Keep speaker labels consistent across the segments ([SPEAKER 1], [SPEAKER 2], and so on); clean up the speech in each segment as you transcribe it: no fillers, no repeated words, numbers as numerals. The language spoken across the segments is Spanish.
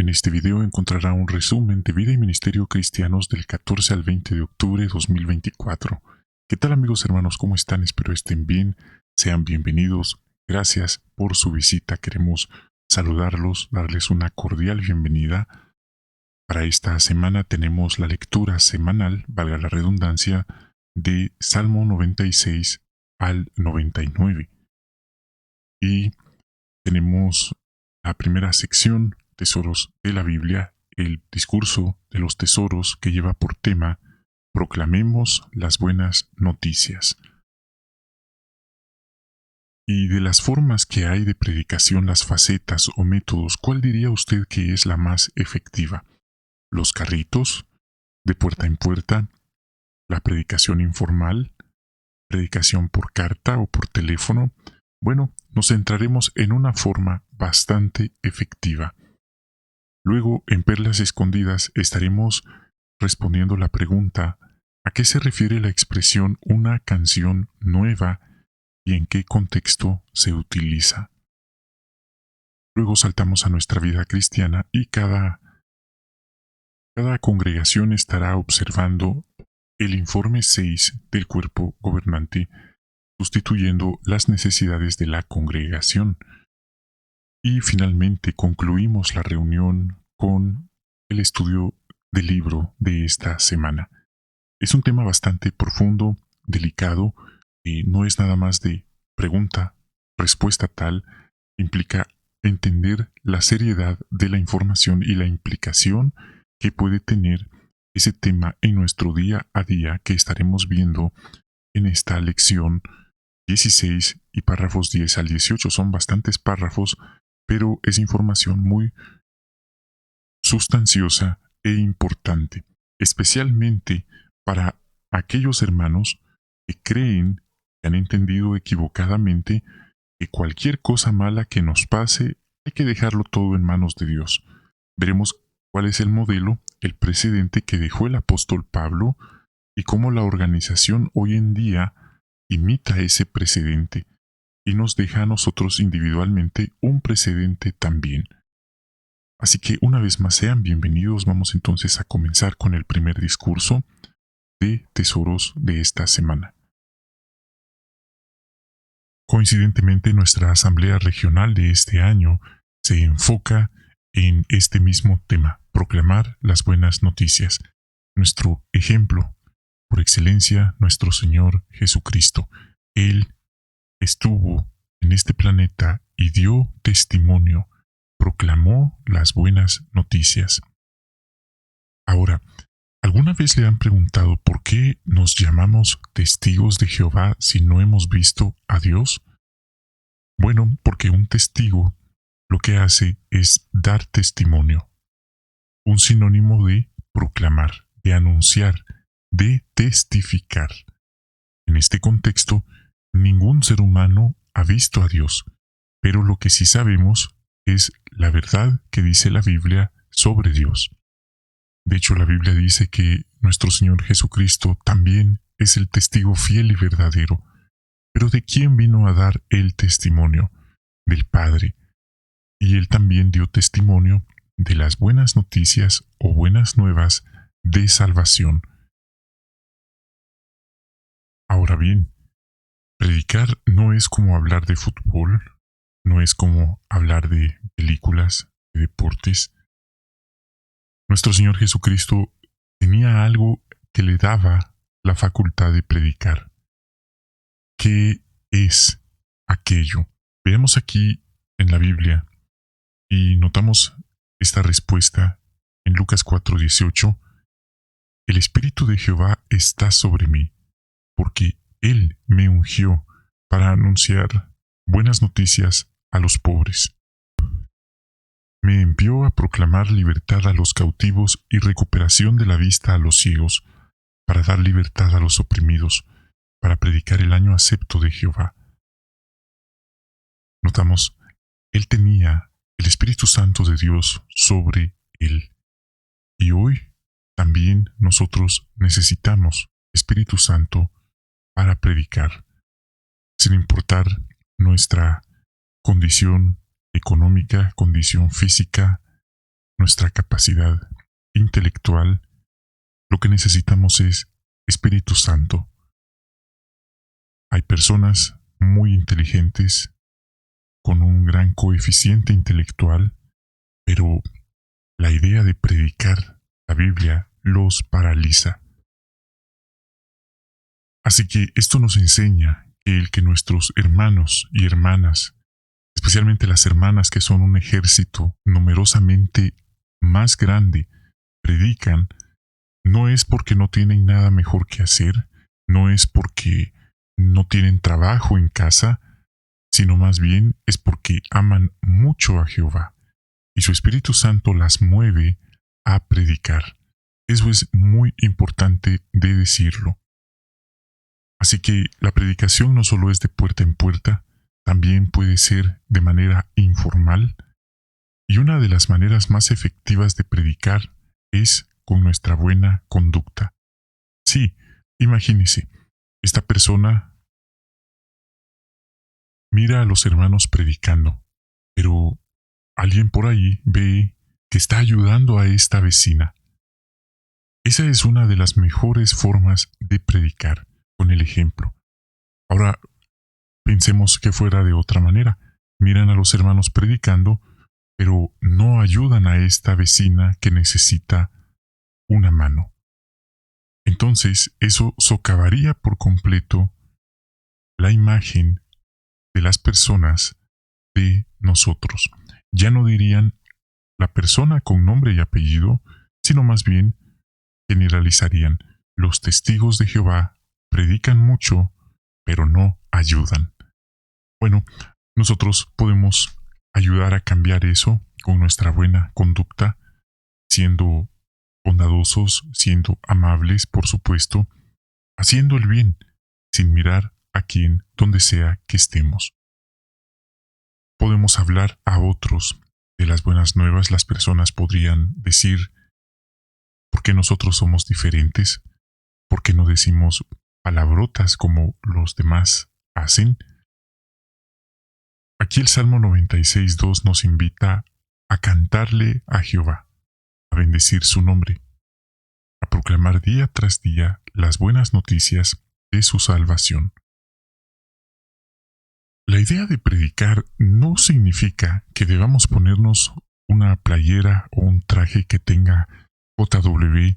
[SPEAKER 1] En este video encontrará un resumen de vida y ministerio cristianos del 14 al 20 de octubre de 2024. ¿Qué tal amigos hermanos? ¿Cómo están? Espero estén bien. Sean bienvenidos. Gracias por su visita. Queremos saludarlos, darles una cordial bienvenida. Para esta semana tenemos la lectura semanal, valga la redundancia, de Salmo 96 al 99. Y tenemos la primera sección, Tesoros de la Biblia, el discurso de los tesoros que lleva por tema Proclamemos las buenas noticias. Y de las formas que hay de predicación, las facetas o métodos, ¿cuál diría usted que es la más efectiva? ¿Los carritos, de puerta en puerta, la predicación informal, predicación por carta o por teléfono? Bueno, nos centraremos en una forma bastante efectiva. Luego, en Perlas Escondidas, estaremos respondiendo la pregunta ¿a qué se refiere la expresión una canción nueva y en qué contexto se utiliza? Luego saltamos a nuestra vida cristiana y cada congregación estará observando el informe 6 del cuerpo gobernante, sustituyendo las necesidades de la congregación. Y finalmente concluimos la reunión con el estudio del libro de esta semana. Es un tema bastante profundo, delicado, y no es nada más de pregunta, respuesta tal, implica entender la seriedad de la información y la implicación que puede tener ese tema en nuestro día a día que estaremos viendo en esta lección 16 y párrafos 10 al 18. Son bastantes párrafos, pero es información muy sustanciosa e importante, especialmente para aquellos hermanos que creen que han entendido equivocadamente que cualquier cosa mala que nos pase hay que dejarlo todo en manos de Dios. Veremos cuál es el modelo, el precedente que dejó el apóstol Pablo y cómo la organización hoy en día imita ese precedente y nos deja a nosotros individualmente un precedente también. Así que una vez más sean bienvenidos, vamos entonces a comenzar con el primer discurso de tesoros de esta semana. Coincidentemente, nuestra asamblea regional de este año se enfoca en este mismo tema, proclamar las buenas noticias. Nuestro ejemplo, por excelencia, nuestro Señor Jesucristo. Él estuvo en este planeta y dio testimonio, proclamó las buenas noticias. Ahora, ¿alguna vez le han preguntado por qué nos llamamos testigos de Jehová si no hemos visto a Dios? Bueno, porque un testigo lo que hace es dar testimonio, un sinónimo de proclamar, de anunciar, de testificar. En este contexto, ningún ser humano ha visto a Dios, pero lo que sí sabemos es la verdad que dice la Biblia sobre Dios. De hecho, la Biblia dice que nuestro Señor Jesucristo también es el testigo fiel y verdadero. Pero ¿de quién vino a dar el testimonio? Del Padre. Y Él también dio testimonio de las buenas noticias o buenas nuevas de salvación. Ahora bien, predicar no es como hablar de fútbol, no es como hablar de películas, de deportes. Nuestro Señor Jesucristo tenía algo que le daba la facultad de predicar. ¿Qué es aquello? Veamos aquí en la Biblia y notamos esta respuesta en Lucas 4:18. El Espíritu de Jehová está sobre mí, porque Él me ungió para anunciar buenas noticias a los pobres. Me envió a proclamar libertad a los cautivos y recuperación de la vista a los ciegos, para dar libertad a los oprimidos, para predicar el año acepto de Jehová. Notamos, Él tenía el Espíritu Santo de Dios sobre Él. Y hoy también nosotros necesitamos Espíritu Santo para predicar, sin importar nuestra condición económica, condición física, nuestra capacidad intelectual, lo que necesitamos es Espíritu Santo. Hay personas muy inteligentes, con un gran coeficiente intelectual, pero la idea de predicar la Biblia los paraliza. Así que esto nos enseña que el que nuestros hermanos y hermanas, especialmente las hermanas que son un ejército numerosamente más grande, predican, no es porque no tienen nada mejor que hacer, no es porque no tienen trabajo en casa, sino más bien es porque aman mucho a Jehová y su Espíritu Santo las mueve a predicar. Eso es muy importante de decirlo. Así que la predicación no solo es de puerta en puerta, también puede ser de manera informal, y una de las maneras más efectivas de predicar es con nuestra buena conducta. Sí, imagínese, esta persona mira a los hermanos predicando, pero alguien por ahí ve que está ayudando a esta vecina. Esa es una de las mejores formas de predicar, con el ejemplo. Ahora, pensemos que fuera de otra manera. Miran a los hermanos predicando, pero no ayudan a esta vecina que necesita una mano. Entonces, eso socavaría por completo la imagen de las personas de nosotros. Ya no dirían la persona con nombre y apellido, sino más bien generalizarían: los testigos de Jehová predican mucho, pero no ayudan. Bueno, nosotros podemos ayudar a cambiar eso con nuestra buena conducta, siendo bondadosos, siendo amables, por supuesto, haciendo el bien, sin mirar a quién, donde sea que estemos. Podemos hablar a otros de las buenas nuevas. Las personas podrían decir: ¿por qué nosotros somos diferentes? ¿Por qué no decimos palabrotas como los demás hacen? Aquí el Salmo 96:2 nos invita a cantarle a Jehová, a bendecir su nombre, a proclamar día tras día las buenas noticias de su salvación. La idea de predicar no significa que debamos ponernos una playera o un traje que tenga JW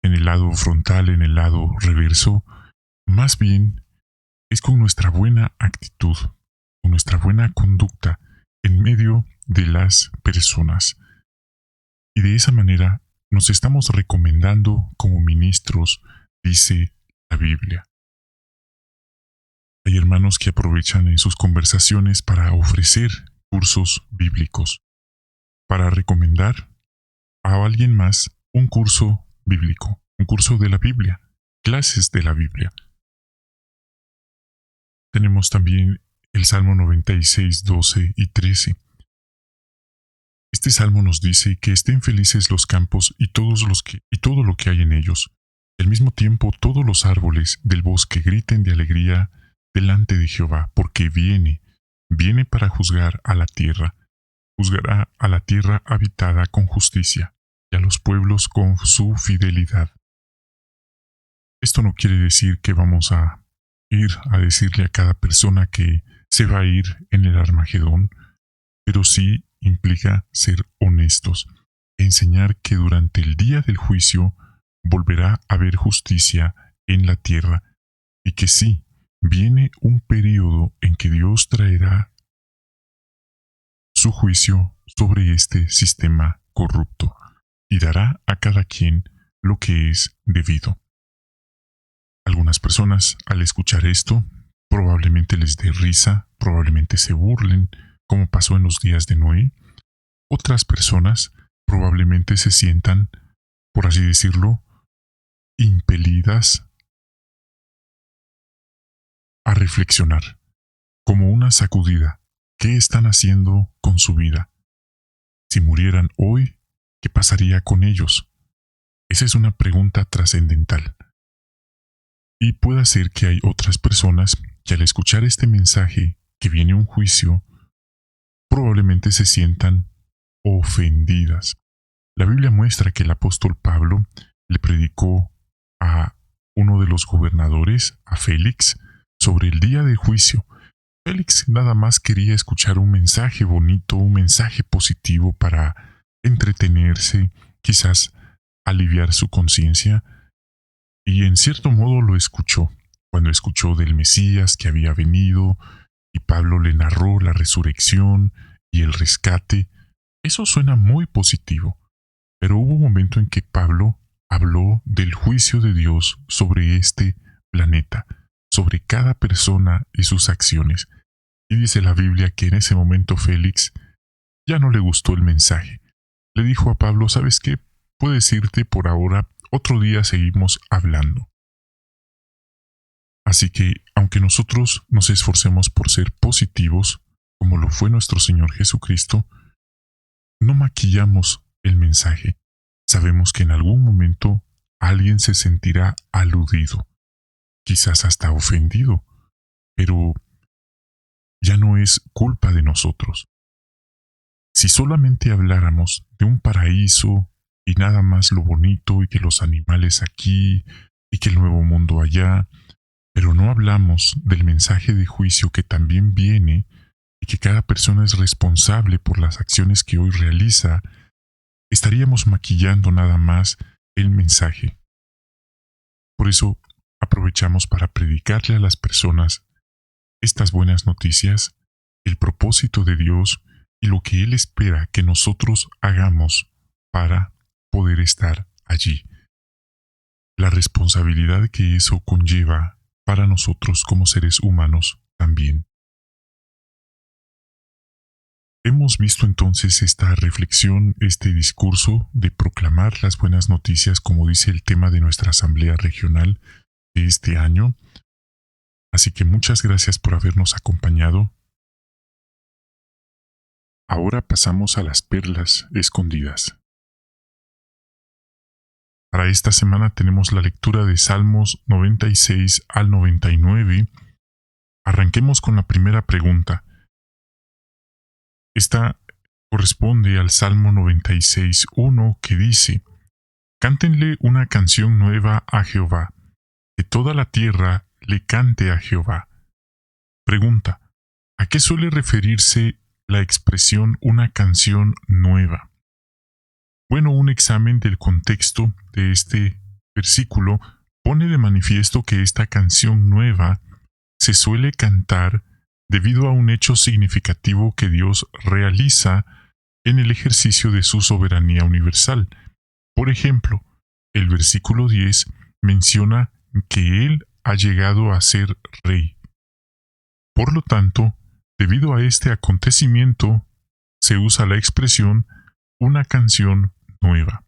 [SPEAKER 1] en el lado frontal, en el lado reverso. Más bien es con nuestra buena actitud, con nuestra buena conducta en medio de las personas. Y de esa manera nos estamos recomendando como ministros, dice la Biblia. Hay hermanos que aprovechan en sus conversaciones para ofrecer cursos bíblicos, para recomendar a alguien más un curso bíblico, un curso de la Biblia, clases de la Biblia. Tenemos también el Salmo 96, 12 y 13. Este salmo nos dice que estén felices los campos y todo lo que hay en ellos. Y al mismo tiempo todos los árboles del bosque griten de alegría delante de Jehová, porque viene para juzgar a la tierra. Juzgará a la tierra habitada con justicia y a los pueblos con su fidelidad. Esto no quiere decir que vamos a ir a decirle a cada persona que se va a ir en el Armagedón, pero sí implica ser honestos, enseñar que durante el día del juicio volverá a haber justicia en la tierra y que sí, viene un período en que Dios traerá su juicio sobre este sistema corrupto y dará a cada quien lo que es debido. Algunas personas, al escuchar esto, probablemente les dé risa, probablemente se burlen, como pasó en los días de Noé. Otras personas probablemente se sientan, por así decirlo, impelidas a reflexionar, como una sacudida. ¿Qué están haciendo con su vida? Si murieran hoy, ¿qué pasaría con ellos? Esa es una pregunta trascendental. Y puede ser que hay otras personas que al escuchar este mensaje que viene un juicio, probablemente se sientan ofendidas. La Biblia muestra que el apóstol Pablo le predicó a uno de los gobernadores, a Félix, sobre el día del juicio. Félix nada más quería escuchar un mensaje bonito, un mensaje positivo para entretenerse, quizás aliviar su conciencia, y en cierto modo lo escuchó. Cuando escuchó del Mesías que había venido, y Pablo le narró la resurrección y el rescate, eso suena muy positivo. Pero hubo un momento en que Pablo habló del juicio de Dios sobre este planeta, sobre cada persona y sus acciones. Y dice la Biblia que en ese momento Félix ya no le gustó el mensaje. Le dijo a Pablo, ¿sabes qué? Puedes irte por ahora, otro día seguimos hablando. Así que, aunque nosotros nos esforcemos por ser positivos, como lo fue nuestro Señor Jesucristo, no maquillamos el mensaje. Sabemos que en algún momento alguien se sentirá aludido, quizás hasta ofendido, pero ya no es culpa de nosotros. Si solamente habláramos de un paraíso y nada más lo bonito y que los animales aquí y que el nuevo mundo allá, pero no hablamos del mensaje de juicio que también viene y que cada persona es responsable por las acciones que hoy realiza, estaríamos maquillando nada más el mensaje. Por eso aprovechamos para predicarle a las personas estas buenas noticias, el propósito de Dios y lo que Él espera que nosotros hagamos para poder estar allí. La responsabilidad que eso conlleva para nosotros como seres humanos también. Hemos visto entonces esta reflexión, este discurso de proclamar las buenas noticias, como dice el tema de nuestra asamblea regional de este año. Así que muchas gracias por habernos acompañado. Ahora pasamos a las perlas escondidas. Para esta semana tenemos la lectura de Salmos 96 al 99. Arranquemos con la primera pregunta. Esta corresponde al Salmo 96:1 que dice: Cántenle una canción nueva a Jehová, que toda la tierra le cante a Jehová. Pregunta: ¿a qué suele referirse la expresión una canción nueva? Bueno, un examen del contexto de este versículo pone de manifiesto que esta canción nueva se suele cantar debido a un hecho significativo que Dios realiza en el ejercicio de su soberanía universal. Por ejemplo, el versículo 10 menciona que Él ha llegado a ser rey. Por lo tanto, debido a este acontecimiento, se usa la expresión una canción nueva.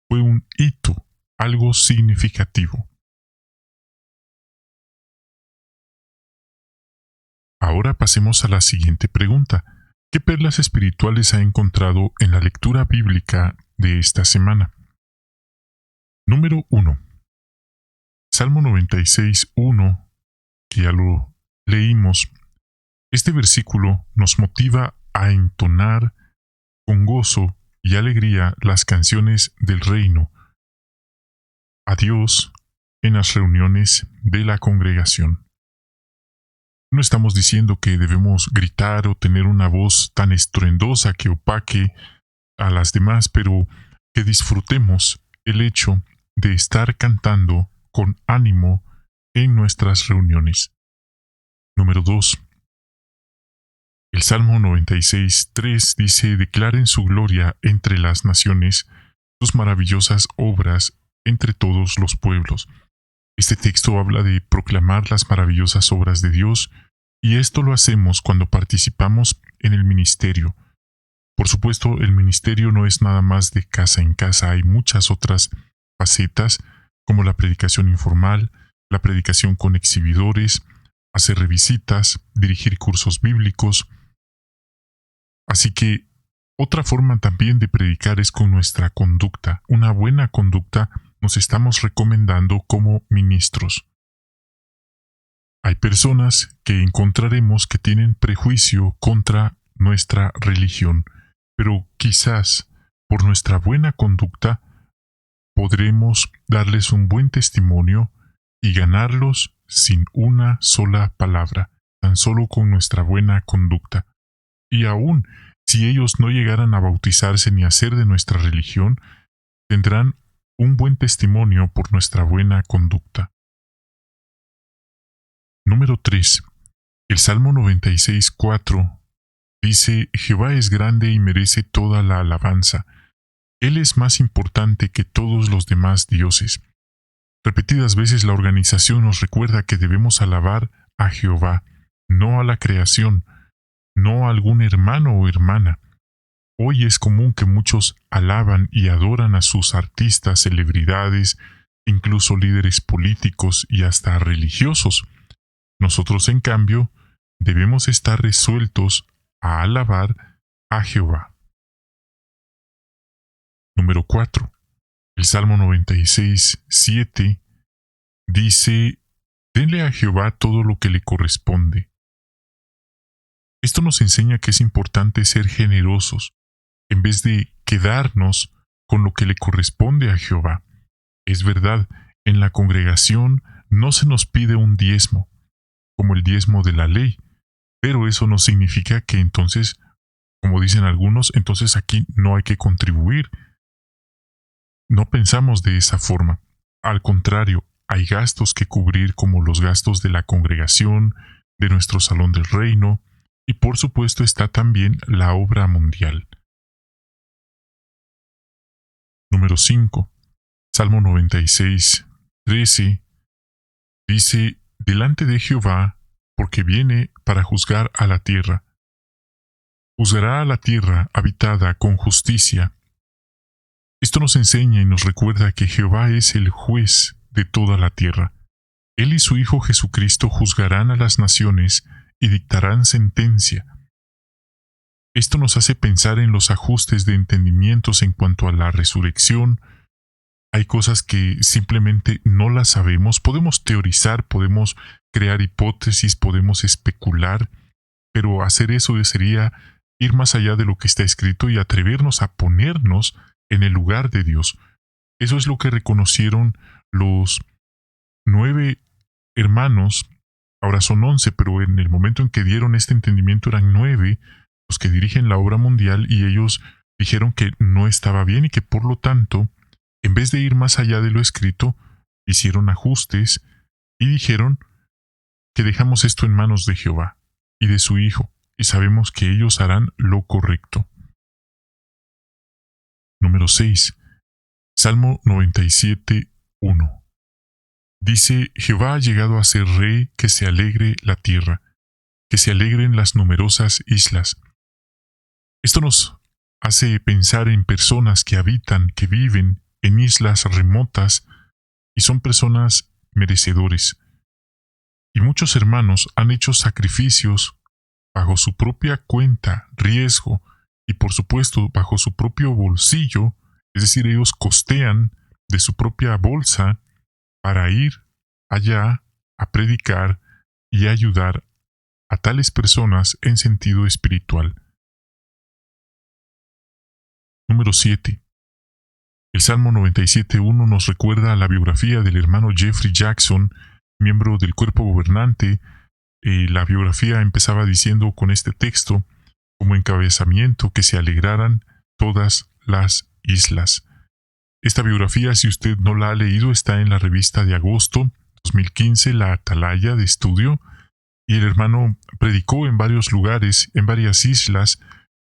[SPEAKER 1] Fue un hito, algo significativo. Ahora pasemos a la siguiente pregunta. ¿Qué perlas espirituales ha encontrado en la lectura bíblica de esta semana? Número 1. Salmo 96:1, que ya lo leímos. Este versículo nos motiva a entonar con gozo y alegría las canciones del reino a Dios en las reuniones de la congregación. No estamos diciendo que debemos gritar o tener una voz tan estruendosa que opaque a las demás, pero que disfrutemos el hecho de estar cantando con ánimo en nuestras reuniones. Número 2. El Salmo 96:3 dice: Declaren su gloria entre las naciones, sus maravillosas obras entre todos los pueblos. Este texto habla de proclamar las maravillosas obras de Dios, y esto lo hacemos cuando participamos en el ministerio. Por supuesto, el ministerio no es nada más de casa en casa, hay muchas otras facetas, como la predicación informal, la predicación con exhibidores, hacer revisitas, dirigir cursos bíblicos. Así que otra forma también de predicar es con nuestra conducta. Una buena conducta nos estamos recomendando como ministros. Hay personas que encontraremos que tienen prejuicio contra nuestra religión, pero quizás por nuestra buena conducta, podremos darles un buen testimonio y ganarlos sin una sola palabra, tan solo con nuestra buena conducta. Y aun si ellos no llegaran a bautizarse ni a ser de nuestra religión, tendrán un buen testimonio por nuestra buena conducta. Número 3. El Salmo 96:4 dice: Jehová es grande y merece toda la alabanza. Él es más importante que todos los demás dioses. Repetidas veces la organización nos recuerda que debemos alabar a Jehová, no a la creación, no a algún hermano o hermana. Hoy es común que muchos alaban y adoran a sus artistas, celebridades, incluso líderes políticos y hasta religiosos. Nosotros, en cambio, debemos estar resueltos a alabar a Jehová. Número 4. El Salmo 96:7 dice: Denle a Jehová todo lo que le corresponde. Esto nos enseña que es importante ser generosos, en vez de quedarnos con lo que le corresponde a Jehová. Es verdad, en la congregación no se nos pide un diezmo, como el diezmo de la ley, pero eso no significa que entonces, como dicen algunos, entonces aquí no hay que contribuir. No pensamos de esa forma. Al contrario, hay gastos que cubrir, como los gastos de la congregación, de nuestro salón del reino, y por supuesto está también la obra mundial. Número 5. Salmo 96:13 dice: Delante de Jehová, porque viene para juzgar a la tierra. Juzgará a la tierra habitada con justicia. Esto nos enseña y nos recuerda que Jehová es el juez de toda la tierra. Él y su Hijo Jesucristo juzgarán a las naciones y dictarán sentencia. Esto nos hace pensar en los ajustes de entendimientos en cuanto a la resurrección. Hay cosas que simplemente no las sabemos. Podemos teorizar, podemos crear hipótesis, podemos especular, pero hacer eso sería ir más allá de lo que está escrito y atrevernos a ponernos en el lugar de Dios. Eso es lo que reconocieron los 9 hermanos. Ahora son 11, pero en el momento en que dieron este entendimiento eran 9 los que dirigen la obra mundial, y ellos dijeron que no estaba bien y que por lo tanto, en vez de ir más allá de lo escrito, hicieron ajustes y dijeron que dejamos esto en manos de Jehová y de su Hijo, y sabemos que ellos harán lo correcto. Número 6. Salmo 97:1 dice: Jehová ha llegado a ser rey, que se alegre la tierra, que se alegren las numerosas islas. Esto nos hace pensar en personas que habitan, que viven en islas remotas, y son personas merecedores. Y muchos hermanos han hecho sacrificios bajo su propia cuenta, riesgo, y por supuesto bajo su propio bolsillo, es decir, ellos costean de su propia bolsa para ir allá a predicar y ayudar a tales personas en sentido espiritual. Número 7. El Salmo 97:1 nos recuerda la biografía del hermano Jeffrey Jackson, miembro del cuerpo gobernante. La biografía empezaba diciendo con este texto como encabezamiento: que se alegraran todas las islas. Esta biografía, si usted no la ha leído, está en la revista de agosto 2015, La Atalaya de Estudio, y el hermano predicó en varios lugares, en varias islas,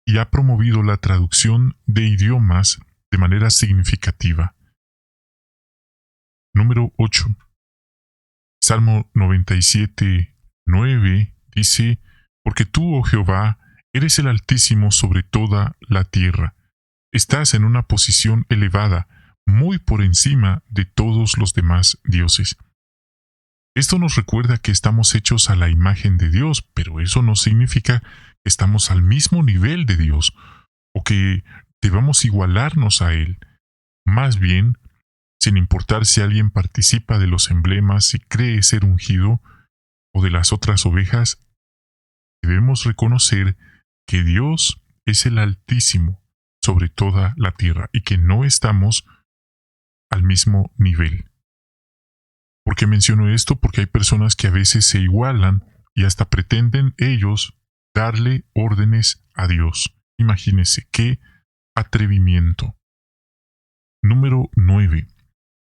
[SPEAKER 1] y ha promovido la traducción de idiomas de manera significativa. Número 8. Salmo 97:9 dice: Porque tú, oh Jehová, eres el Altísimo sobre toda la tierra. Estás en una posición elevada, muy por encima de todos los demás dioses. Esto nos recuerda que estamos hechos a la imagen de Dios, pero eso no significa que estamos al mismo nivel de Dios o que debamos igualarnos a Él. Más bien, sin importar si alguien participa de los emblemas y cree ser ungido o de las otras ovejas, debemos reconocer que Dios es el Altísimo sobre toda la tierra y que no estamos al mismo nivel. ¿Por qué menciono esto? Porque hay personas que a veces se igualan y hasta pretenden ellos darle órdenes a Dios. Imagínense, qué atrevimiento. Número 9.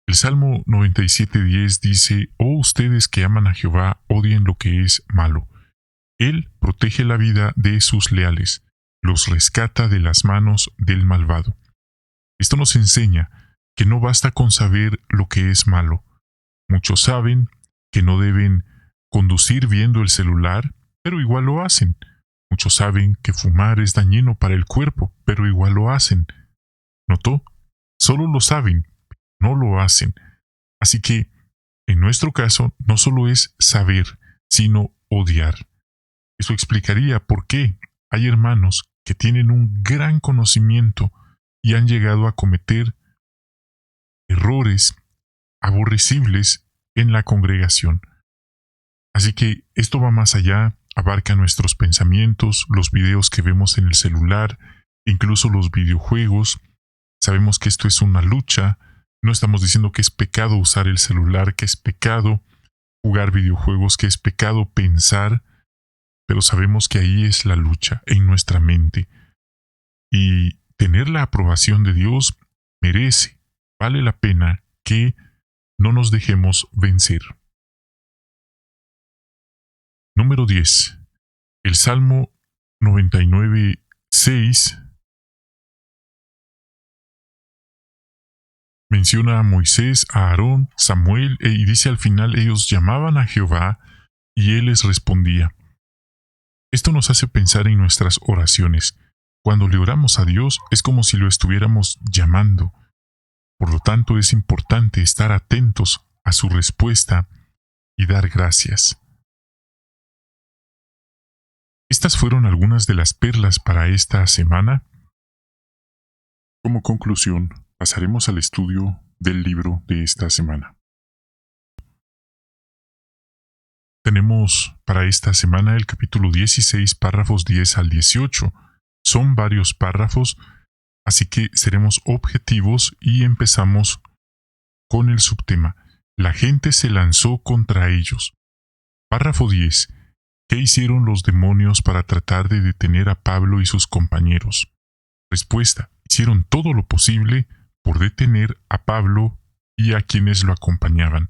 [SPEAKER 1] El Salmo 97:10 dice: Oh, ustedes que aman a Jehová, odien lo que es malo. Él protege la vida de sus leales, los rescata de las manos del malvado. Esto nos enseña que no basta con saber lo que es malo. Muchos saben que no deben conducir viendo el celular, pero igual lo hacen. Muchos saben que fumar es dañino para el cuerpo, pero igual lo hacen. ¿Notó? Solo lo saben, no lo hacen. Así que, en nuestro caso, no solo es saber, sino odiar. Eso explicaría por qué hay hermanos que tienen un gran conocimiento y han llegado a cometer errores aborrecibles en la congregación. Así que esto va más allá, abarca nuestros pensamientos, los videos que vemos en el celular, incluso los videojuegos. Sabemos que esto es una lucha. No estamos diciendo que es pecado usar el celular, que es pecado jugar videojuegos, que es pecado pensar, pero sabemos que ahí es la lucha, en nuestra mente. Y tener la aprobación de Dios vale la pena que no nos dejemos vencer. Número 10. El Salmo 99:6 menciona a Moisés, a Aarón, Samuel, y dice al final: ellos llamaban a Jehová y él les respondía. Esto nos hace pensar en nuestras oraciones. Cuando le oramos a Dios es como si lo estuviéramos llamando. Por lo tanto, es importante estar atentos a su respuesta y dar gracias. Estas fueron algunas de las perlas para esta semana. Como conclusión, pasaremos al estudio del libro de esta semana. Tenemos para esta semana el capítulo 16, párrafos 10 al 18. Son varios párrafos, así que seremos objetivos y empezamos con el subtema: la gente se lanzó contra ellos. Párrafo 10. ¿Qué hicieron los demonios para tratar de detener a Pablo y sus compañeros? Respuesta: hicieron todo lo posible por detener a Pablo y a quienes lo acompañaban.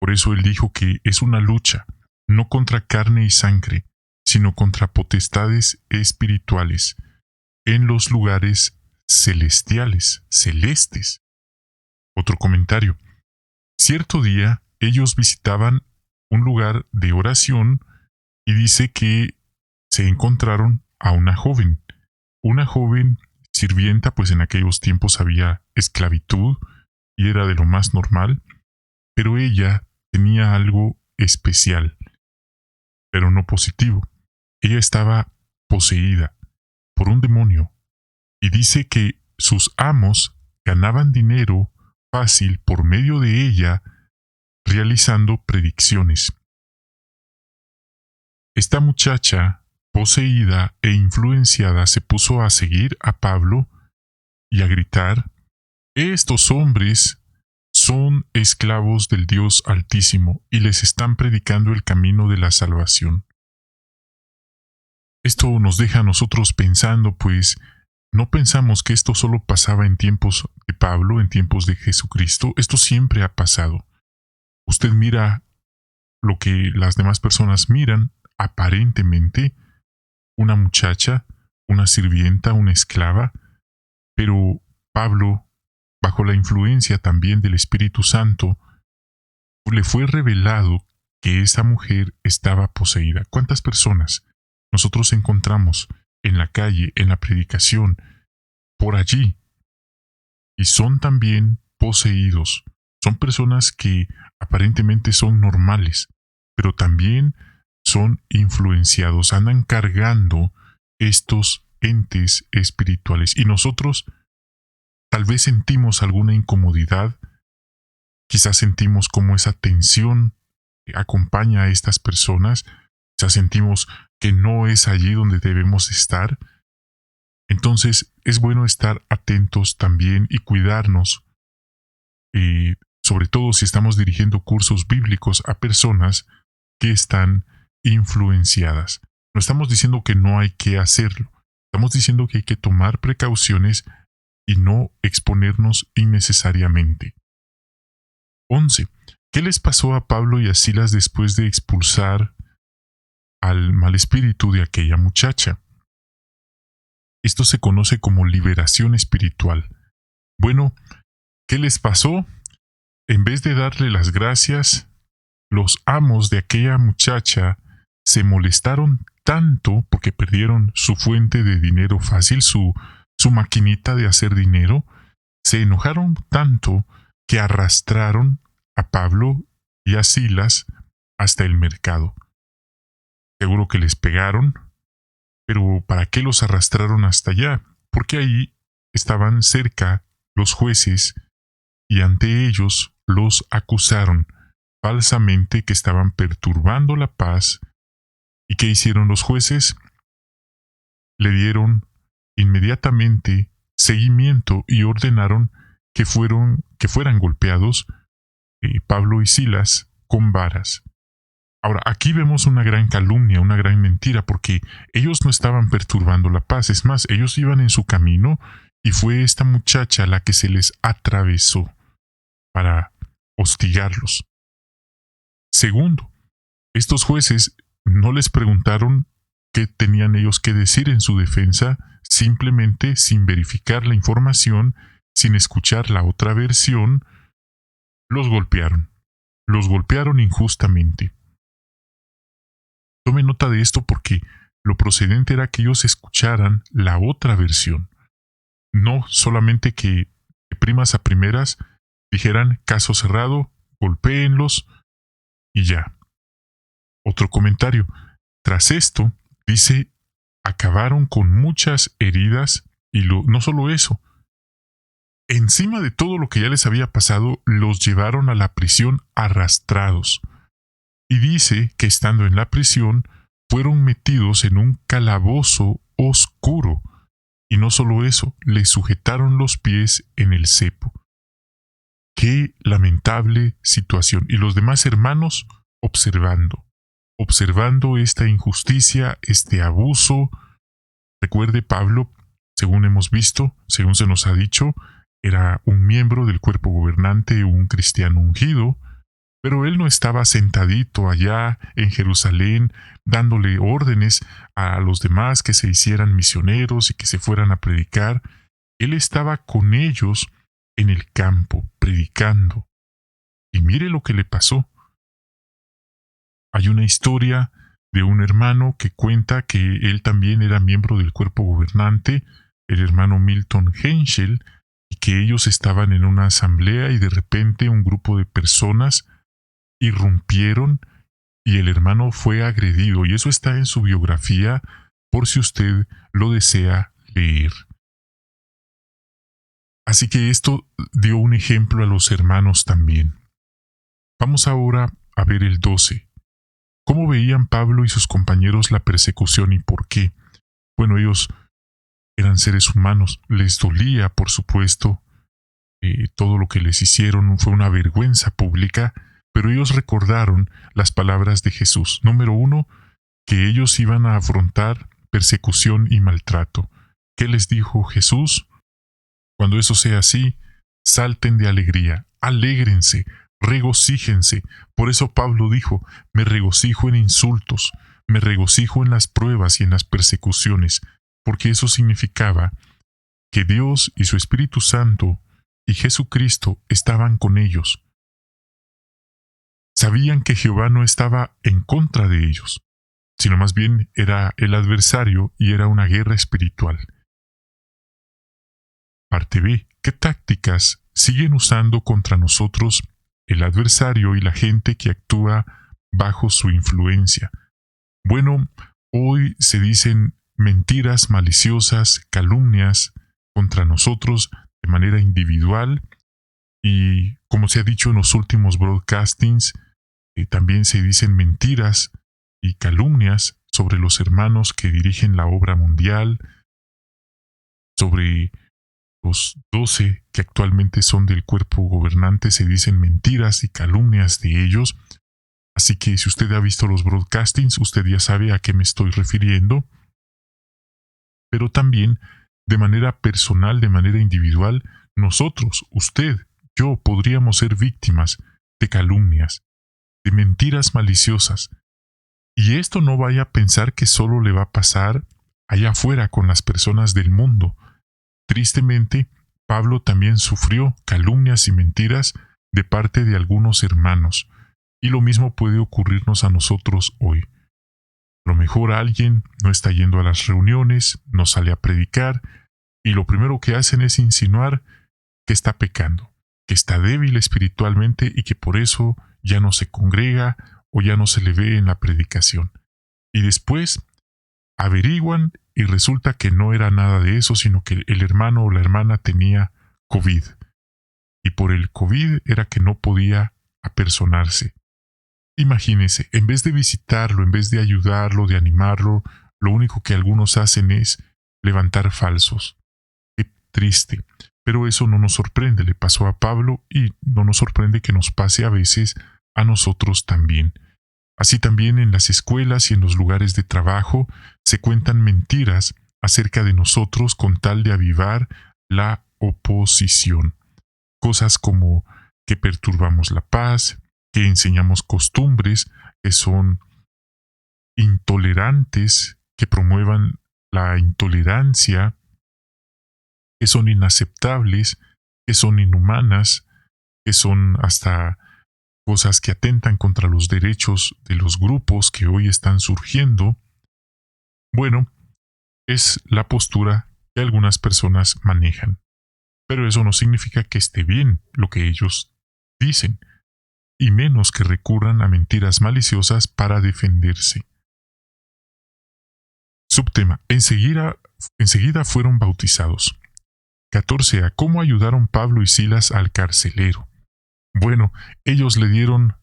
[SPEAKER 1] Por eso él dijo que es una lucha, no contra carne y sangre, sino contra potestades espirituales, en los lugares celestes. Otro comentario: cierto día ellos visitaban un lugar de oración y dice que se encontraron a una joven sirvienta, pues en aquellos tiempos había esclavitud y era de lo más normal, pero ella tenía algo especial, pero no positivo. Ella estaba poseída por un demonio y dice que sus amos ganaban dinero fácil por medio de ella realizando predicciones. Esta muchacha, poseída e influenciada, se puso a seguir a Pablo y a gritar: estos hombres son esclavos del Dios Altísimo y les están predicando el camino de la salvación. Esto nos deja a nosotros pensando, pues no pensamos que esto solo pasaba en tiempos de Pablo, en tiempos de Jesucristo. Esto siempre ha pasado. Usted mira lo que las demás personas miran, aparentemente una muchacha, una sirvienta, una esclava, pero Pablo, bajo la influencia también del Espíritu Santo, le fue revelado que esa mujer estaba poseída. ¿Cuántas personas nosotros encontramos en la calle, en la predicación, por allí, y son también poseídos? Son personas que aparentemente son normales, pero también son influenciados, andan cargando estos entes espirituales. Y nosotros tal vez sentimos alguna incomodidad, quizás sentimos como esa tensión acompaña a estas personas, quizás sentimos que no es allí donde debemos estar, Entonces es bueno estar atentos también y cuidarnos, sobre todo si estamos dirigiendo cursos bíblicos a personas que están influenciadas. No estamos diciendo que no hay que hacerlo, estamos diciendo que hay que tomar precauciones y no exponernos innecesariamente. 11. ¿Qué les pasó a Pablo y a Silas después de expulsar al mal espíritu de aquella muchacha? Esto se conoce como liberación espiritual. Bueno, ¿qué les pasó? En vez de darle las gracias, los amos de aquella muchacha se molestaron tanto porque perdieron su fuente de dinero fácil, su maquinita de hacer dinero, se enojaron tanto que arrastraron a Pablo y a Silas hasta el mercado. Seguro que les pegaron, pero ¿para qué los arrastraron hasta allá? Porque ahí estaban cerca los jueces y ante ellos los acusaron falsamente que estaban perturbando la paz. ¿Y qué hicieron los jueces? Le dieron inmediatamente seguimiento y ordenaron que fueran golpeados Pablo y Silas con varas. Ahora, aquí vemos una gran calumnia, una gran mentira, porque ellos no estaban perturbando la paz. Es más, ellos iban en su camino y fue esta muchacha la que se les atravesó para hostigarlos. Segundo, estos jueces no les preguntaron qué tenían ellos que decir en su defensa, simplemente sin verificar la información, sin escuchar la otra versión, los golpearon. Los golpearon injustamente. Tome nota de esto porque lo procedente era que ellos escucharan la otra versión. No solamente que de primas a primeras dijeran caso cerrado, golpéenlos y ya. Otro comentario. Tras esto, dice, acabaron con muchas heridas y no solo eso. Encima de todo lo que ya les había pasado, los llevaron a la prisión arrastrados. Y dice que estando en la prisión, fueron metidos en un calabozo oscuro. Y no solo eso, les sujetaron los pies en el cepo. Qué lamentable situación. Y los demás hermanos observando esta injusticia, este abuso. Recuerde, Pablo, según hemos visto, según se nos ha dicho, era un miembro del cuerpo gobernante, un cristiano ungido, pero él no estaba sentadito allá en Jerusalén dándole órdenes a los demás que se hicieran misioneros y que se fueran a predicar. Él estaba con ellos en el campo, predicando. Y mire lo que le pasó. Hay una historia de un hermano que cuenta que él también era miembro del cuerpo gobernante, el hermano Milton Henschel, y que ellos estaban en una asamblea y de repente un grupo de personas irrumpieron y el hermano fue agredido. Y eso está en su biografía por si usted lo desea leer. Así que esto dio un ejemplo a los hermanos también. Vamos ahora a ver el 12. ¿Cómo veían Pablo y sus compañeros la persecución y por qué? Bueno, ellos eran seres humanos, les dolía, por supuesto, todo lo que les hicieron, fue una vergüenza pública, pero ellos recordaron las palabras de Jesús. Número 1, que ellos iban a afrontar persecución y maltrato. ¿Qué les dijo Jesús? Cuando eso sea así, salten de alegría, alégrense, regocíjense. Por eso Pablo dijo, me regocijo en insultos, me regocijo en las pruebas y en las persecuciones, porque eso significaba que Dios y su Espíritu Santo y Jesucristo estaban con ellos. Sabían que Jehová no estaba en contra de ellos, sino más bien era el adversario y era una guerra espiritual. Parte B. ¿Qué tácticas siguen usando contra nosotros el adversario y la gente que actúa bajo su influencia? Bueno, hoy se dicen mentiras maliciosas, calumnias contra nosotros de manera individual y, como se ha dicho en los últimos broadcastings, también se dicen mentiras y calumnias sobre los hermanos que dirigen la obra mundial. sobre los 12 que actualmente son del cuerpo gobernante, se dicen mentiras y calumnias de ellos. Así que si usted ha visto los broadcastings, usted ya sabe a qué me estoy refiriendo. Pero también, de manera personal, de manera individual, nosotros, usted, yo, podríamos ser víctimas de calumnias, de mentiras maliciosas. Y esto no vaya a pensar que solo le va a pasar allá afuera con las personas del mundo. Tristemente, Pablo también sufrió calumnias y mentiras de parte de algunos hermanos, y lo mismo puede ocurrirnos a nosotros hoy. A lo mejor alguien no está yendo a las reuniones, no sale a predicar, y lo primero que hacen es insinuar que está pecando, que está débil espiritualmente y que por eso ya no se congrega o ya no se le ve en la predicación. Y después averiguan y resulta que no era nada de eso, sino que el hermano o la hermana tenía COVID. Y por el COVID era que no podía apersonarse. Imagínese, en vez de visitarlo, en vez de ayudarlo, de animarlo, lo único que algunos hacen es levantar falsos. Qué triste. Pero eso no nos sorprende, le pasó a Pablo y no nos sorprende que nos pase a veces a nosotros también. Así también en las escuelas y en los lugares de trabajo se cuentan mentiras acerca de nosotros con tal de avivar la oposición. Cosas como que perturbamos la paz, que enseñamos costumbres que son intolerantes, que promuevan la intolerancia, que son inaceptables, que son inhumanas, que son hasta cosas que atentan contra los derechos de los grupos que hoy están surgiendo. Bueno, es la postura que algunas personas manejan. Pero eso no significa que esté bien lo que ellos dicen, y menos que recurran a mentiras maliciosas para defenderse. Subtema: enseguida fueron bautizados. 14a. ¿Cómo ayudaron Pablo y Silas al carcelero? Bueno, ellos le dieron...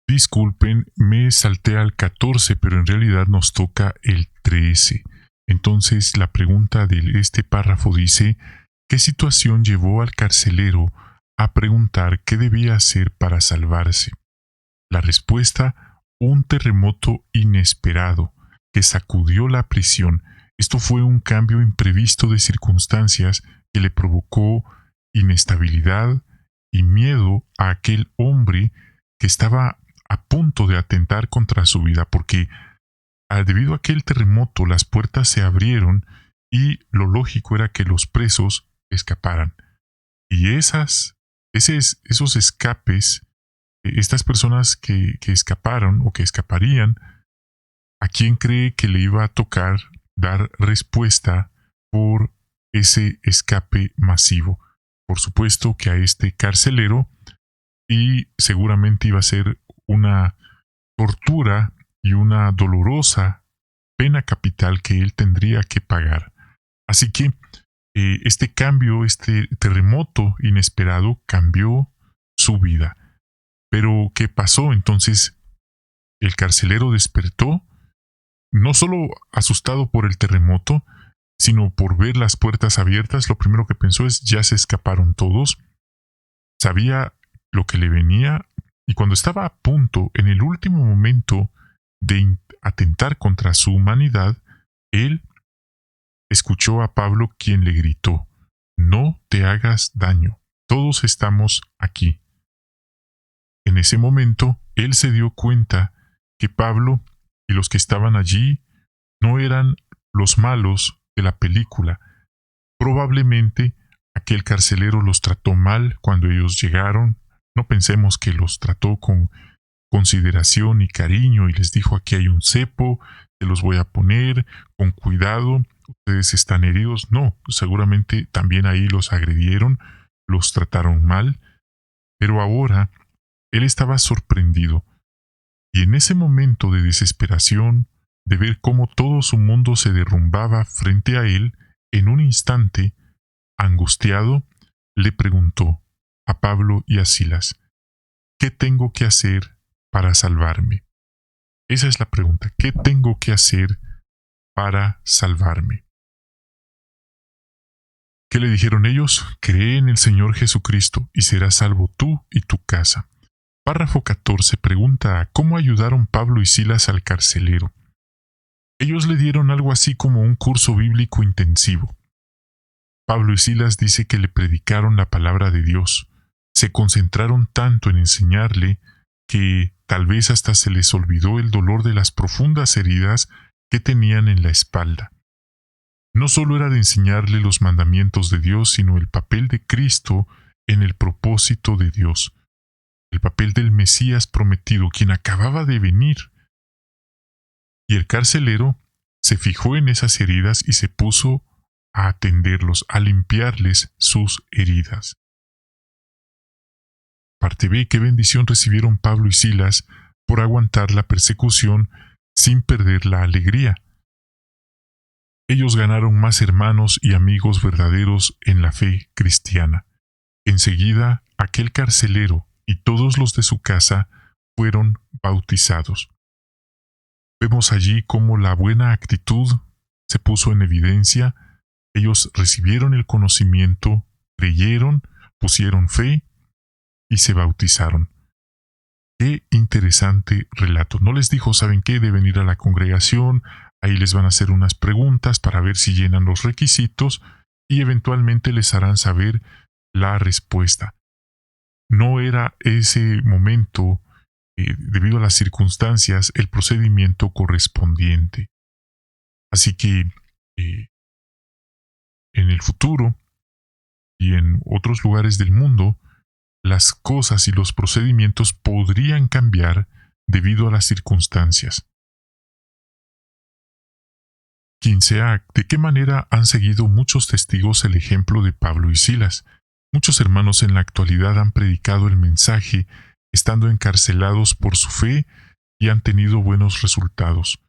[SPEAKER 1] Disculpen, me salté al 14, pero en realidad nos toca el 13. Entonces, la pregunta de este párrafo dice: ¿qué situación llevó al carcelero a preguntar qué debía hacer para salvarse? La respuesta: un terremoto inesperado que sacudió la prisión. Esto fue un cambio imprevisto de circunstancias que le provocó inestabilidad y miedo a aquel hombre que estaba a punto de atentar contra su vida, porque debido a aquel terremoto las puertas se abrieron y lo lógico era que los presos escaparan. Y esos escapes, estas personas que escaparon o que escaparían, ¿a quién cree que le iba a tocar dar respuesta por ese escape masivo? Por supuesto que a este carcelero, y seguramente iba a ser una tortura y una dolorosa pena capital que él tendría que pagar. Así que este cambio, este terremoto inesperado cambió su vida. Pero ¿qué pasó? Entonces el carcelero despertó, no solo asustado por el terremoto, sino por ver las puertas abiertas. Lo primero que pensó es: ya se escaparon todos. Sabía lo que le venía, y cuando estaba a punto, en el último momento, de atentar contra su humanidad, él escuchó a Pablo, quien le gritó: no te hagas daño, todos estamos aquí. En ese momento, él se dio cuenta que Pablo y los que estaban allí no eran los malos de la película. Probablemente aquel carcelero los trató mal cuando ellos llegaron. No pensemos que los trató con consideración y cariño y les dijo: aquí hay un cepo, te los voy a poner, con cuidado, ustedes están heridos. No, seguramente también ahí los agredieron, los trataron mal, pero ahora él estaba sorprendido, y en ese momento de desesperación, de ver cómo todo su mundo se derrumbaba frente a él, en un instante, angustiado, le preguntó a Pablo y a Silas: ¿qué tengo que hacer para salvarme? Esa es la pregunta. ¿Qué tengo que hacer para salvarme? ¿Qué le dijeron ellos? Cree en el Señor Jesucristo y serás salvo tú y tu casa. Párrafo 14 pregunta ¿cómo ayudaron Pablo y Silas al carcelero? Ellos le dieron algo así como un curso bíblico intensivo. Pablo y Silas dice que le predicaron la palabra de Dios. Se concentraron tanto en enseñarle que tal vez hasta se les olvidó el dolor de las profundas heridas que tenían en la espalda. No solo era de enseñarle los mandamientos de Dios, sino el papel de Cristo en el propósito de Dios, el papel del Mesías prometido, quien acababa de venir. Y el carcelero se fijó en esas heridas y se puso a atenderlos, a limpiarles sus heridas. Parte B, qué bendición recibieron Pablo y Silas por aguantar la persecución sin perder la alegría. Ellos ganaron más hermanos y amigos verdaderos en la fe cristiana. Enseguida, aquel carcelero y todos los de su casa fueron bautizados. Vemos allí cómo la buena actitud se puso en evidencia. Ellos recibieron el conocimiento, creyeron, pusieron fe y se bautizaron. Qué interesante relato. No les dijo, ¿saben qué? Deben ir a la congregación, ahí les van a hacer unas preguntas para ver si llenan los requisitos y eventualmente les harán saber la respuesta. No era ese momento, debido a las circunstancias, el procedimiento correspondiente. Así que en el futuro y en otros lugares del mundo, las cosas y los procedimientos podrían cambiar debido a las circunstancias. 15a. ¿De qué manera han seguido muchos testigos el ejemplo de Pablo y Silas? Muchos hermanos en la actualidad han predicado el mensaje estando encarcelados por su fe y han tenido buenos resultados.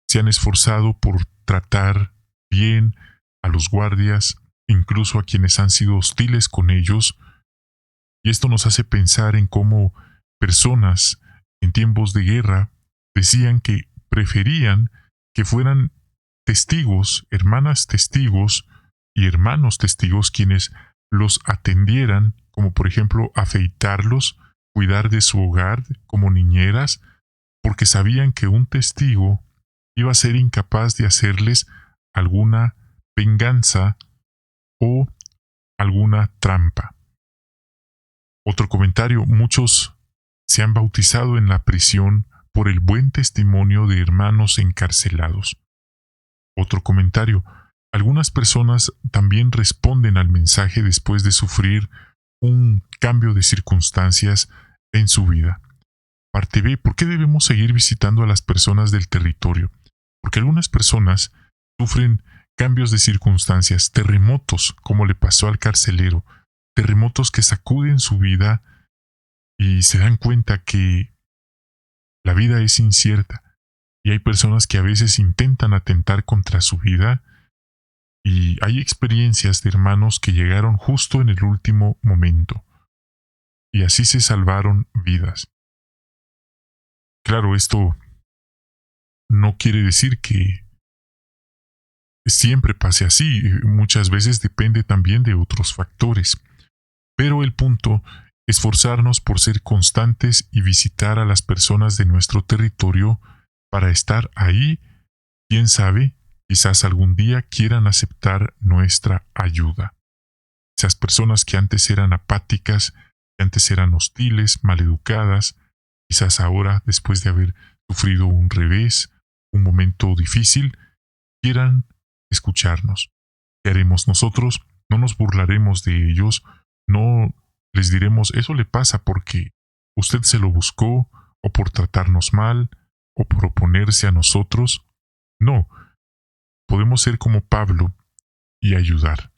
[SPEAKER 1] Se han esforzado por tratar bien a los guardias, incluso a quienes han sido hostiles con ellos, y esto nos hace pensar en cómo personas en tiempos de guerra decían que preferían que fueran testigos, hermanas testigos y hermanos testigos quienes los atendieran, como por ejemplo afeitarlos, cuidar de su hogar como niñeras, porque sabían que un testigo iba a ser incapaz de hacerles alguna venganza o alguna trampa. Otro comentario, muchos se han bautizado en la prisión por el buen testimonio de hermanos encarcelados. Otro comentario, algunas personas también responden al mensaje después de sufrir un cambio de circunstancias en su vida. Parte B, ¿por qué debemos seguir visitando a las personas del territorio? Porque algunas personas sufren cambios de circunstancias, terremotos, como le pasó al carcelero, terremotos que sacuden su vida y se dan cuenta que la vida es incierta y hay personas que a veces intentan atentar contra su vida y hay experiencias de hermanos que llegaron justo en el último momento y así se salvaron vidas. Claro, esto no quiere decir que siempre pase así, muchas veces depende también de otros factores. Pero el punto, esforzarnos por ser constantes y visitar a las personas de nuestro territorio para estar ahí, quién sabe, quizás algún día quieran aceptar nuestra ayuda. Esas personas que antes eran apáticas, que antes eran hostiles, maleducadas, quizás ahora, después de haber sufrido un revés, un momento difícil, quieran escucharnos. ¿Qué haremos nosotros? No nos burlaremos de ellos, no les diremos eso le pasa porque usted se lo buscó, o por tratarnos mal, o por oponerse a nosotros. No, podemos ser como Pablo y ayudar.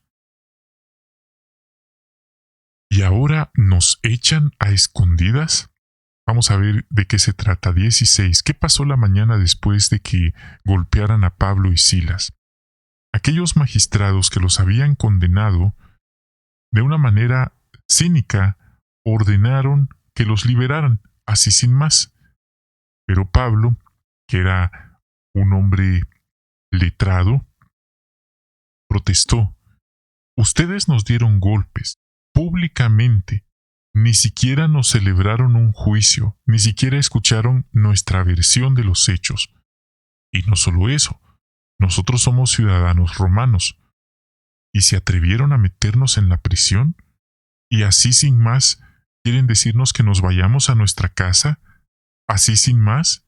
[SPEAKER 1] ¿Y ahora nos echan a escondidas? Vamos a ver de qué se trata. 16. ¿Qué pasó la mañana después de que golpearan a Pablo y Silas? Aquellos magistrados que los habían condenado, de una manera cínica, ordenaron que los liberaran, así sin más. Pero Pablo, que era un hombre letrado, protestó. ustedes nos dieron golpes públicamente, ni siquiera nos celebraron un juicio, ni siquiera escucharon nuestra versión de los hechos. Y no solo eso, nosotros somos ciudadanos romanos, y se atrevieron a meternos en la prisión, y así sin más, ¿quieren decirnos que nos vayamos a nuestra casa? ¿Así sin más?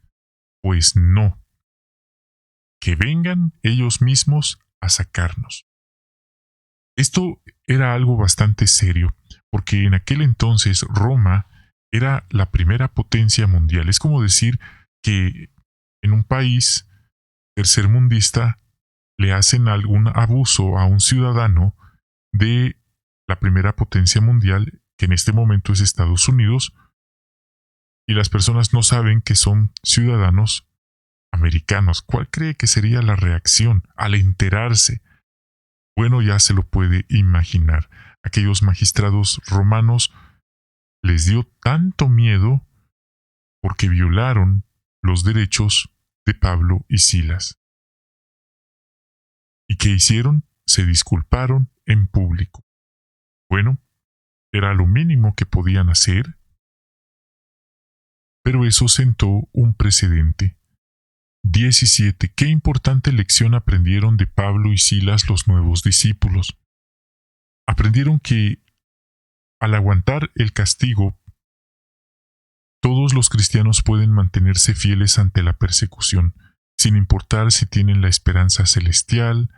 [SPEAKER 1] Pues no. Que vengan ellos mismos a sacarnos. Esto era algo bastante serio, porque en aquel entonces Roma era la primera potencia mundial. Es como decir que en un país tercermundista le hacen algún abuso a un ciudadano de la primera potencia mundial, que en este momento es Estados Unidos, y las personas no saben que son ciudadanos americanos. ¿Cuál cree que sería la reacción al enterarse? Bueno, ya se lo puede imaginar. Aquellos magistrados romanos les dio tanto miedo porque violaron los derechos de Pablo y Silas. ¿Y qué hicieron? Se disculparon en público. Bueno, era lo mínimo que podían hacer, pero eso sentó un precedente. 17. ¿Qué importante lección aprendieron de Pablo y Silas los nuevos discípulos? Aprendieron que, al aguantar el castigo, todos los cristianos pueden mantenerse fieles ante la persecución, sin importar si tienen la esperanza celestial,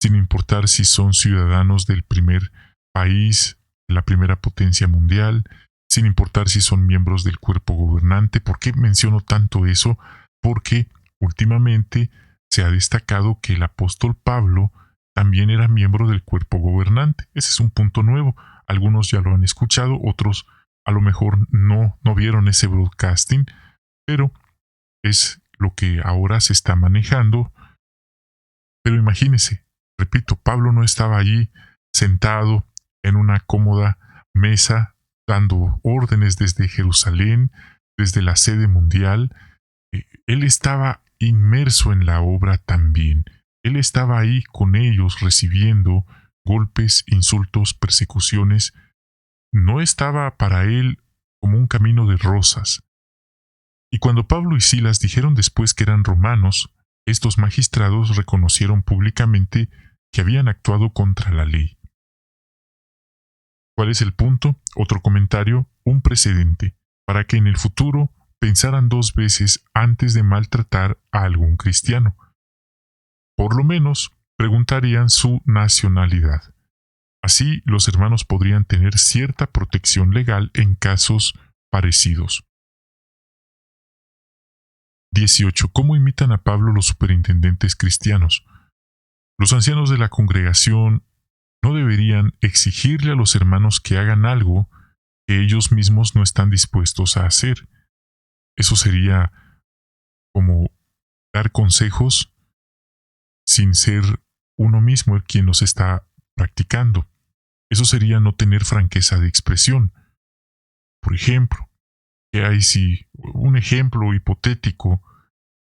[SPEAKER 1] sin importar si son ciudadanos del primer país, la primera potencia mundial, sin importar si son miembros del cuerpo gobernante. ¿Por qué menciono tanto eso? Porque últimamente se ha destacado que el apóstol Pablo también era miembro del cuerpo gobernante. Ese es un punto nuevo. Algunos ya lo han escuchado, otros a lo mejor no vieron ese broadcasting, pero es lo que ahora se está manejando. Pero imagínense, repito, Pablo no estaba allí sentado en una cómoda mesa dando órdenes desde Jerusalén, desde la sede mundial. Él estaba inmerso en la obra también. Él estaba ahí con ellos recibiendo golpes, insultos, persecuciones. No estaba para él como un camino de rosas. Y cuando Pablo y Silas dijeron después que eran romanos, estos magistrados reconocieron públicamente que habían actuado contra la ley. ¿Cuál es el punto? Otro comentario, un precedente, para que en el futuro pensaran dos veces antes de maltratar a algún cristiano. Por lo menos, preguntarían su nacionalidad. Así, los hermanos podrían tener cierta protección legal en casos parecidos. 18. ¿Cómo imitan a Pablo los superintendentes cristianos? Los ancianos de la congregación no deberían exigirle a los hermanos que hagan algo que ellos mismos no están dispuestos a hacer. Eso sería como dar consejos sin ser uno mismo el quien los está practicando. Eso sería no tener franqueza de expresión. Por ejemplo, ¿qué hay si, un ejemplo hipotético,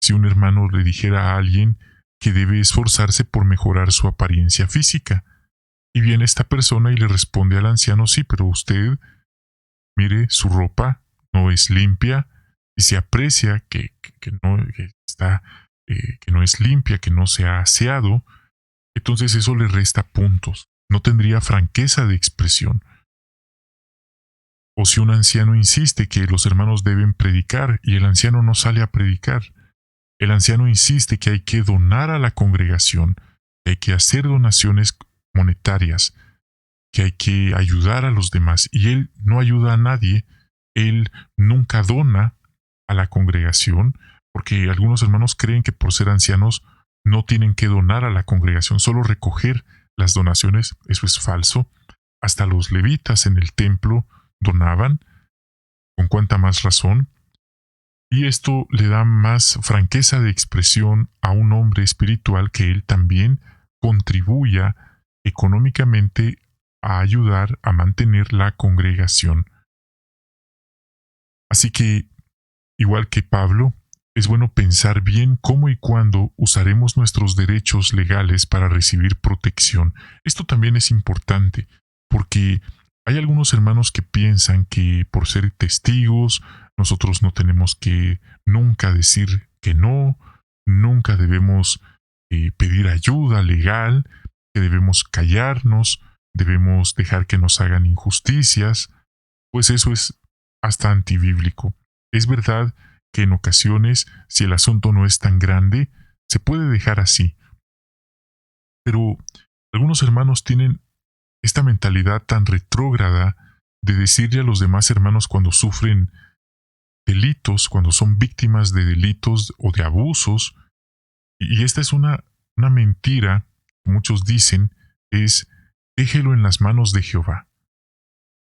[SPEAKER 1] si un hermano le dijera a alguien que debe esforzarse por mejorar su apariencia física? Y viene esta persona y le responde al anciano, sí, pero usted, mire, su ropa no es limpia y se aprecia que no es limpia, que no se ha aseado. Entonces eso le resta puntos. No tendría franqueza de expresión. O si un anciano insiste que los hermanos deben predicar y el anciano no sale a predicar. El anciano insiste que hay que donar a la congregación, que hay que hacer donaciones monetarias, que hay que ayudar a los demás, y él no ayuda a nadie. Él nunca dona a la congregación, porque algunos hermanos creen que por ser ancianos no tienen que donar a la congregación, solo recoger las donaciones. Eso es falso. Hasta los levitas en el templo donaban, con cuánta más razón. Y esto le da más franqueza de expresión a un hombre espiritual que él también contribuya económicamente a ayudar a mantener la congregación. Así que, igual que Pablo, es bueno pensar bien cómo y cuándo usaremos nuestros derechos legales para recibir protección. Esto también es importante, porque hay algunos hermanos que piensan que por ser testigos, nosotros no tenemos que nunca decir que no, nunca debemos pedir ayuda legal, que debemos callarnos, debemos dejar que nos hagan injusticias, pues eso es hasta antibíblico. Es verdad que en ocasiones, si el asunto no es tan grande, se puede dejar así. Pero algunos hermanos tienen esta mentalidad tan retrógrada de decirle a los demás hermanos cuando sufren delitos, cuando son víctimas de delitos o de abusos, y esta es una mentira, muchos dicen, es déjelo en las manos de Jehová.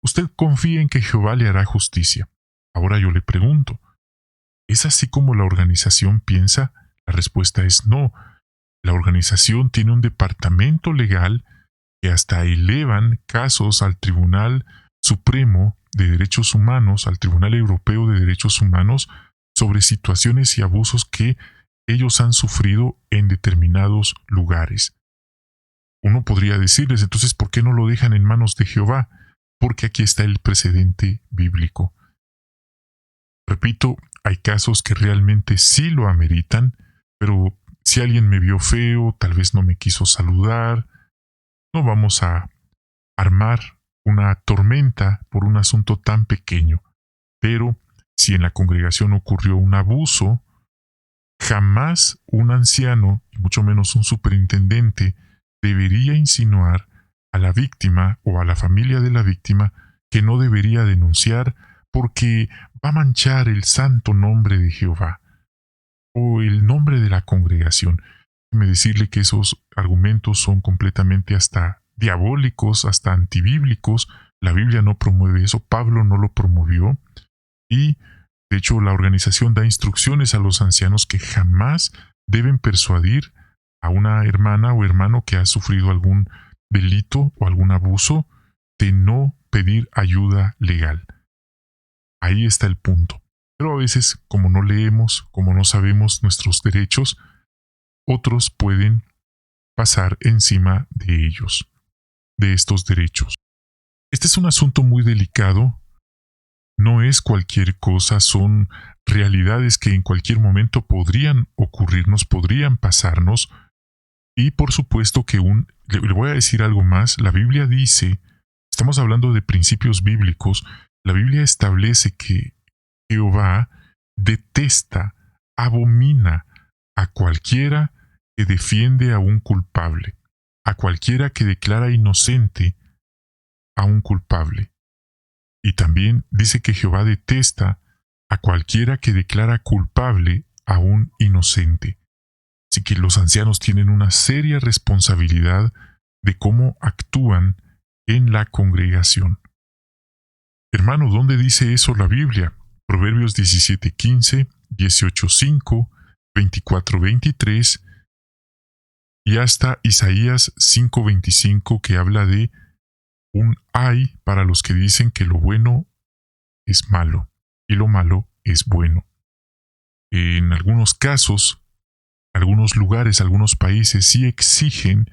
[SPEAKER 1] Usted confía en que Jehová le hará justicia. Ahora yo le pregunto, ¿es así como la organización piensa? La respuesta es no. La organización tiene un departamento legal que hasta elevan casos al Tribunal Supremo de Derechos Humanos, al Tribunal Europeo de Derechos Humanos, sobre situaciones y abusos que ellos han sufrido en determinados lugares. Uno podría decirles, entonces, ¿por qué no lo dejan en manos de Jehová? Porque aquí está el precedente bíblico. Repito, hay casos que realmente sí lo ameritan, pero si alguien me vio feo, tal vez no me quiso saludar, no vamos a armar una tormenta por un asunto tan pequeño. Pero si en la congregación ocurrió un abuso, jamás un anciano, y mucho menos un superintendente, debería insinuar a la víctima o a la familia de la víctima que no debería denunciar porque va a manchar el santo nombre de Jehová o el nombre de la congregación. Déjeme decirle que esos argumentos son completamente hasta diabólicos, hasta antibíblicos. La Biblia no promueve eso, Pablo no lo promovió y de hecho la organización da instrucciones a los ancianos que jamás deben persuadir a una hermana o hermano que ha sufrido algún delito o algún abuso de no pedir ayuda legal. Ahí está el punto. Pero a veces, como no leemos, como no sabemos nuestros derechos, otros pueden pasar encima de ellos, de estos derechos. Este es un asunto muy delicado. No es cualquier cosa, son realidades que en cualquier momento podrían ocurrirnos, podrían pasarnos. Y por supuesto que le voy a decir algo más, la Biblia dice, estamos hablando de principios bíblicos, la Biblia establece que Jehová detesta, abomina a cualquiera que defiende a un culpable, a cualquiera que declara inocente a un culpable. Y también dice que Jehová detesta a cualquiera que declara culpable a un inocente. Así que los ancianos tienen una seria responsabilidad de cómo actúan en la congregación. Hermano, ¿dónde dice eso la Biblia? Proverbios 17:15, 18:5, 24:23 y hasta Isaías 5:25 que habla de un ay para los que dicen que lo bueno es malo y lo malo es bueno. En algunos casos, algunos lugares, algunos países sí exigen,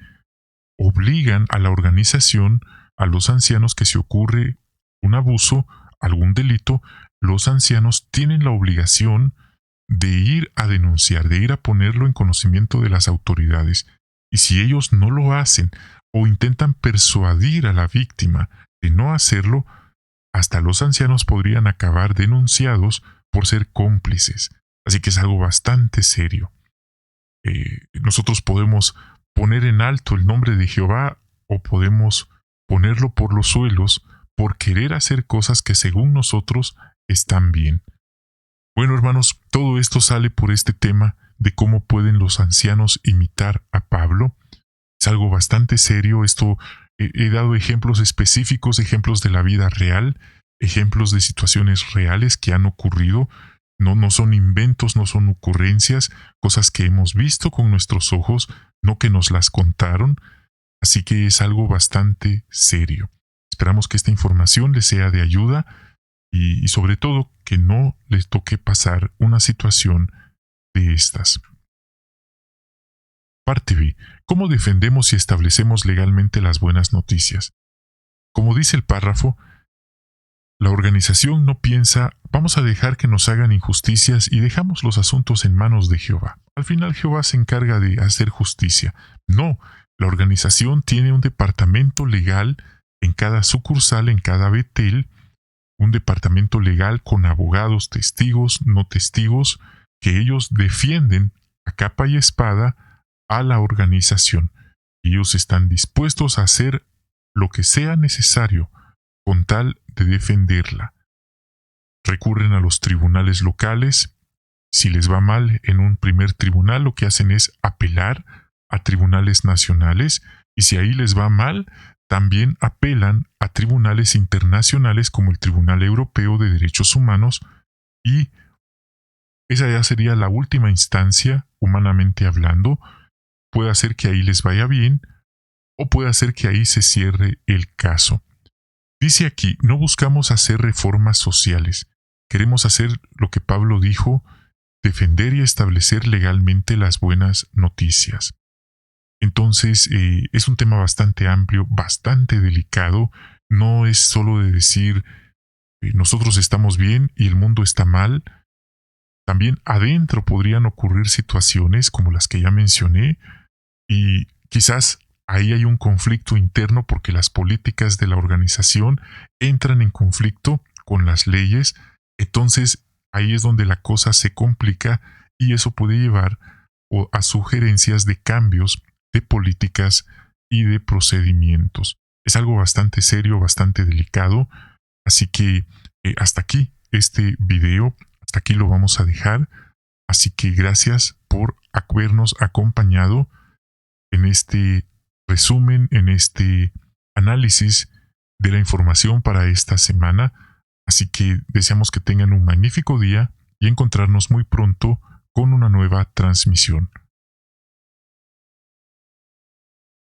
[SPEAKER 1] obligan a la organización, a los ancianos que si ocurre un abuso, algún delito, los ancianos tienen la obligación de ir a denunciar, de ir a ponerlo en conocimiento de las autoridades. Y si ellos no lo hacen o intentan persuadir a la víctima de no hacerlo, hasta los ancianos podrían acabar denunciados por ser cómplices. Así que es algo bastante serio. Nosotros podemos poner en alto el nombre de Jehová o podemos ponerlo por los suelos por querer hacer cosas que según nosotros están bien. Bueno, hermanos, todo esto sale por este tema de cómo pueden los ancianos imitar a Pablo. Es algo bastante serio. Esto he dado ejemplos específicos, ejemplos de la vida real, ejemplos de situaciones reales que han ocurrido. No son inventos, no son ocurrencias, cosas que hemos visto con nuestros ojos, no que nos las contaron. Así que es algo bastante serio. Esperamos que esta información les sea de ayuda y sobre todo que no les toque pasar una situación de estas. Parte B. ¿Cómo defendemos y establecemos legalmente las buenas noticias? Como dice el párrafo, la organización no piensa, vamos a dejar que nos hagan injusticias y dejamos los asuntos en manos de Jehová. Al final Jehová se encarga de hacer justicia. No, la organización tiene un departamento legal en cada sucursal, en cada Betel, un departamento legal con abogados, testigos, no testigos, que ellos defienden a capa y espada a la organización. Ellos están dispuestos a hacer lo que sea necesario con tal de defenderla. Recurren a los tribunales locales. Si les va mal en un primer tribunal, lo que hacen es apelar a tribunales nacionales, y si ahí les va mal, también apelan a tribunales internacionales como el Tribunal Europeo de Derechos Humanos, y esa ya sería la última instancia, humanamente hablando. Puede hacer que ahí les vaya bien, o puede hacer que ahí se cierre el caso. Dice aquí, no buscamos hacer reformas sociales. Queremos hacer lo que Pablo dijo, defender y establecer legalmente las buenas noticias. Entonces, es un tema bastante amplio, bastante delicado. No es solo de decir, nosotros estamos bien y el mundo está mal. También adentro podrían ocurrir situaciones como las que ya mencioné, y quizás ahí hay un conflicto interno porque las políticas de la organización entran en conflicto con las leyes. Entonces ahí es donde la cosa se complica, y eso puede llevar a sugerencias de cambios de políticas y de procedimientos. Es algo bastante serio, bastante delicado. Así que hasta aquí este video, hasta aquí lo vamos a dejar. Así que gracias por habernos acompañado en este resumen, en este análisis de la información para esta semana. Así que deseamos que tengan un magnífico día y encontrarnos muy pronto con una nueva transmisión.